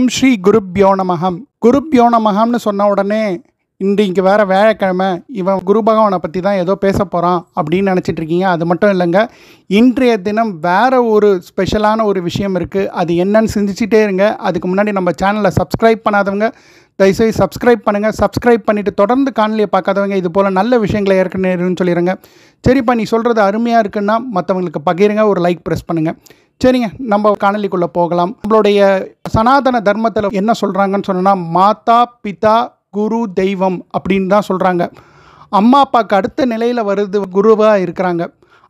ஓம் ஸ்ரீ குருப்யோ நமகம். குருப்யோ நமகம்னு சொன்ன உடனே இன்றைக்கு வேறு வியாழக்கிழமை இவன் குரு பகவானை பற்றி தான் ஏதோ பேச போகிறான் அப்படின்னு நினச்சிட்டு இருக்கீங்க. அது மட்டும் இல்லைங்க, இன்றைய தினம் வேறு ஒரு ஸ்பெஷலான ஒரு விஷயம் இருக்குது. அது என்னன்னு சிந்திச்சிட்டே இருங்க. அதுக்கு முன்னாடி நம்ம சேனலை சப்ஸ்கிரைப் பண்ணாதவங்க தயவுசெய்து சப்ஸ்கிரைப் பண்ணுங்கள். சப்ஸ்கிரைப் பண்ணிவிட்டு தொடர்ந்து காணொலியை பார்க்காதவங்க இது போல் நல்ல விஷயங்களை ஏற்கனவே சொல்லிடுங்க. சரிப்பா, நீ சொல்கிறது அருமையாக இருக்குன்னா மற்றவங்களுக்கு பகிருங்க, ஒரு லைக் ப்ரெஸ் பண்ணுங்கள். சரிங்க, நம்ம காணொலிக்குள்ளே போகலாம். நம்மளுடைய சனாதன தர்மத்தில் என்ன சொல்கிறாங்கன்னு சொன்னால், மாதா பிதா குரு தெய்வம் அப்படின்னு தான் சொல்கிறாங்க. அம்மா அப்பாவுக்கு அடுத்த நிலையில் வருது குருவாக இருக்கிறாங்க.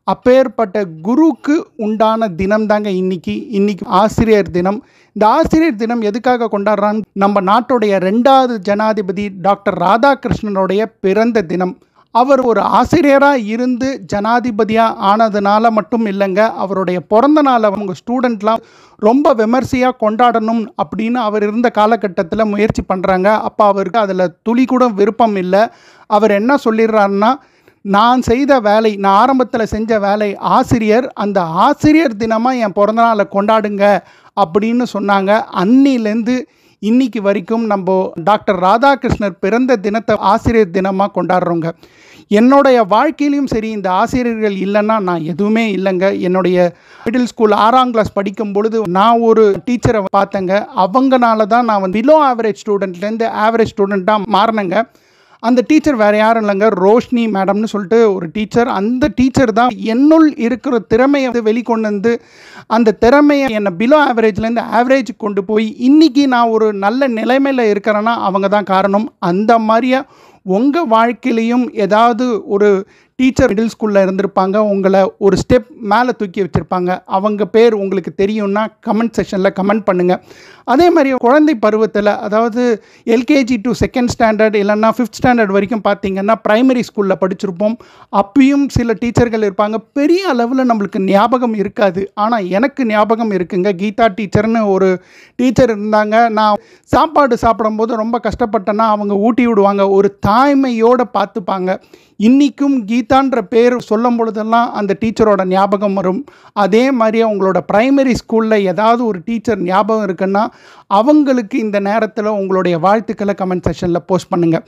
அப்பேற்பட்ட குருக்கு உண்டான தினம் தாங்க இன்னைக்கு ஆசிரியர் தினம். இந்த ஆசிரியர் தினம் எதுக்காக கொண்டாடுறான்னு, நம்ம நாட்டுடைய 2வது ஜனாதிபதி டாக்டர் ராதாகிருஷ்ணனுடைய பிறந்த தினம். அவர் ஒரு ஆசிரியராக இருந்து ஜனாதிபதியாக ஆனதுனால மட்டும் இல்லைங்க, அவருடைய பிறந்த நாளை அவங்க ஸ்டூடெண்ட்லாம் ரொம்ப விமர்சையாக கொண்டாடணும் அப்படின்னு அவர் இருந்த காலகட்டத்தில் முயற்சி பண்ணுறாங்க. அப்போ அவருக்கு அதில் துளி கூட விருப்பம் இல்லை. அவர் என்ன சொல்லிடுறாருன்னா, நான் செய்த வேலை, நான் ஆரம்பத்தில் செஞ்ச வேலை ஆசிரியர், அந்த ஆசிரியர் தினமாக என் பிறந்தநாளை கொண்டாடுங்க அப்படின்னு சொன்னாங்க. அன்னிலேருந்து இன்னைக்கு வரைக்கும் நம்ம டாக்டர் ராதாகிருஷ்ணர் பிறந்த தினத்தை ஆசிரியர் தினமாக கொண்டாடுறோங்க. என்னுடைய வாழ்க்கையிலையும் சரி, இந்த ஆசிரியர்கள் இல்லைன்னா நான் எதுவுமே இல்லைங்க. என்னுடைய மிடில் ஸ்கூல் 6ஆம் கிளாஸ் படிக்கும் பொழுது நான் ஒரு டீச்சரை பார்த்தேங்க. அவங்கனால தான் நான் பிலோ ஆவரேஜ் ஸ்டூடெண்ட்லேருந்து ஆவரேஜ் ஸ்டூடெண்ட்டாக மாறினேங்க. அந்த டீச்சர் வேறு யாரும் இல்லைங்க, ரோஷினி மேடம்னு சொல்லிட்டு ஒரு டீச்சர். அந்த டீச்சர் தான் என்னுள் இருக்கிற திறமையை வெளிக்கொண்டு வந்து, அந்த திறமையை என்னை பிலோ ஆவரேஜ்லேருந்து ஆவரேஜ் கொண்டு போய் இன்றைக்கி நான் ஒரு நல்ல நிலைமையில் இருக்கிறேன்னா அவங்க தான் காரணம். அந்த மாதிரியே உங்கள் வாழ்க்கையிலையும் ஏதாவது ஒரு டீச்சர் மிடில் ஸ்கூலில் இருந்திருப்பாங்க, உங்களை ஒரு ஸ்டெப் மேலே தூக்கி வச்சுருப்பாங்க. அவங்க பேர் உங்களுக்கு தெரியும்னா கமெண்ட் செக்ஷனில் கமெண்ட் பண்ணுங்கள். அதே மாதிரி குழந்தை பருவத்தில், அதாவது எல்கேஜி டு 2nd ஸ்டாண்டர்ட் இல்லைன்னா 5th ஸ்டாண்டர்ட் வரைக்கும் பார்த்திங்கன்னா ப்ரைமரி ஸ்கூலில் படிச்சிருப்போம். அப்பயும் சில டீச்சர்கள் இருப்பாங்க, பெரிய அளவில் நம்மளுக்கு ஞாபகம் இருக்காது. ஆனால் எனக்கு ஞாபகம் இருக்குங்க. கீதா டீச்சர்னு ஒரு டீச்சர் இருந்தாங்க. நான் சாப்பாடு சாப்பிடும்போது ரொம்ப கஷ்டப்பட்டேன்னா அவங்க ஊட்டி விடுவாங்க, ஒரு தாய்மையோடு பார்த்துப்பாங்க. இன்றைக்கும் கீதான்ற பேர் சொல்லும் பொழுதெல்லாம் அந்த டீச்சரோட ஞாபகம் வரும். அதே மாதிரியே உங்களோட ப்ரைமரி ஸ்கூலில் ஏதாவது ஒரு டீச்சர் ஞாபகம் இருக்குன்னா அவங்களுக்கு இந்த நேரத்தில் உங்களுடைய வாழ்த்துக்களை கமெண்ட் செக்ஷனில் போஸ்ட் பண்ணுங்கள்.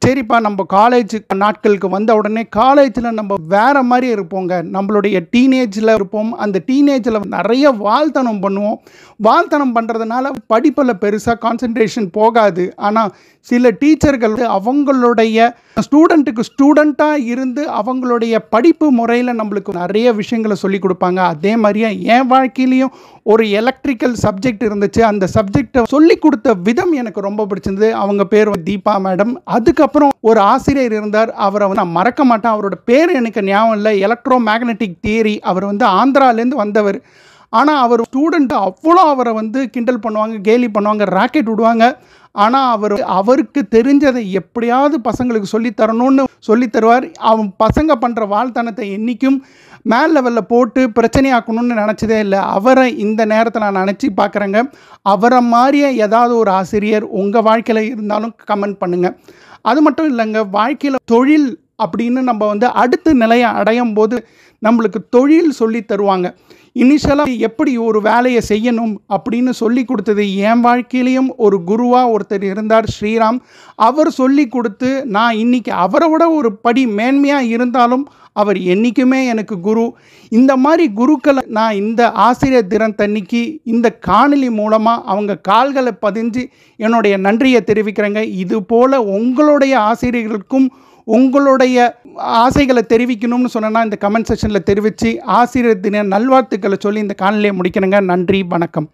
சரிப்பா, நம்ம காலேஜ் நாட்களுக்கு வந்த உடனே காலேஜில் நம்ம வேறு மாதிரி இருப்போங்க. நம்மளுடைய டீனேஜில் இருப்போம். அந்த டீனேஜில் நிறைய வாழ்த்தனம் பண்ணுவோம். வாழ்த்தனம் பண்ணுறதுனால படிப்பில் பெருசாக கான்சன்ட்ரேஷன் போகாது. ஆனால் சில டீச்சர்கள் அவங்களுடைய ஸ்டூடெண்ட்டாக இருந்து அவங்களுடைய படிப்பு முறையில் நம்மளுக்கு நிறைய விஷயங்களை சொல்லி கொடுப்பாங்க. அதே மாதிரியே என் வாழ்க்கையிலையும் ஒரு எலக்ட்ரிக்கல் சப்ஜெக்ட் இருந்துச்சு. அந்த சப்ஜெக்டை சொல்லி கொடுத்த விதம் எனக்கு ரொம்ப பிடிச்சிருந்தது. அவங்க பேர் தீபா மேடம். அதுக்கப்புறம் ஒரு ஆசிரியர் இருந்தார், அவரை நான் மறக்க மாட்டேன். அவரோட பேர் எனக்கு ஞாபகம் இல்லை. Electromagnetic theory. அவர் ஆந்திராலேருந்து வந்தவர். ஆனால் அவர் ஸ்டூடெண்ட்டு அவ்வளோ அவரை கிண்டல் பண்ணுவாங்க, கேலி பண்ணுவாங்க, ராக்கெட் விடுவாங்க. ஆனால் அவருக்கு தெரிஞ்சதை எப்படியாவது பசங்களுக்கு சொல்லித்தரணும்னு சொல்லித்தருவார். அவன் பசங்க பண்ணுற வாழ்த்தனத்தை என்றைக்கும் மேல் லெவலில் போட்டு பிரச்சனையாக்கணும்னு நினச்சதே இல்லை. அவரை இந்த நேரத்தில் நான் நினச்சி பார்க்குறேங்க. அவரை மாதிரியே ஏதாவது ஒரு ஆசிரியர் உங்கள் வாழ்க்கையில் இருந்தாலும் கமெண்ட் பண்ணுங்கள். அது மட்டும் இல்லைங்க, வாழ்க்கையில் தொழில் அப்படின்னு நம்ம அடுத்த நிலையை அடையும் போது நம்மளுக்கு தொழில் சொல்லி தருவாங்க. இனிஷியலாக எப்படி ஒரு வேலையை செய்யணும் அப்படின்னு சொல்லி கொடுத்தது என் வாழ்க்கையிலையும் ஒரு குருவாக ஒருத்தர் இருந்தார், ஸ்ரீராம். அவர் சொல்லி கொடுத்து நான் இன்றைக்கி அவரை விட ஒரு படி மேன்மையாக இருந்தாலும் அவர் என்றைக்குமே எனக்கு குரு. இந்த மாதிரி குருக்களை நான் இந்த ஆசிரியர் தினத்தன்னைக்கு இந்த காணொலி மூலமாக அவங்க கால்களை பதிஞ்சு என்னுடைய நன்றியை தெரிவிக்கிறேங்க. இது போல் உங்களுடைய ஆசிரியர்களுக்கும் உங்களுடைய ஆசைகளை தெரிவிக்கணும்னு சொன்னால் இந்த கமெண்ட் செக்ஷனில் தெரிவித்து ஆசிரியர் தின நல்வாழ்த்துக்களை சொல்லி இந்த காணொலியை முடிக்கிறேங்க. நன்றி, வணக்கம்.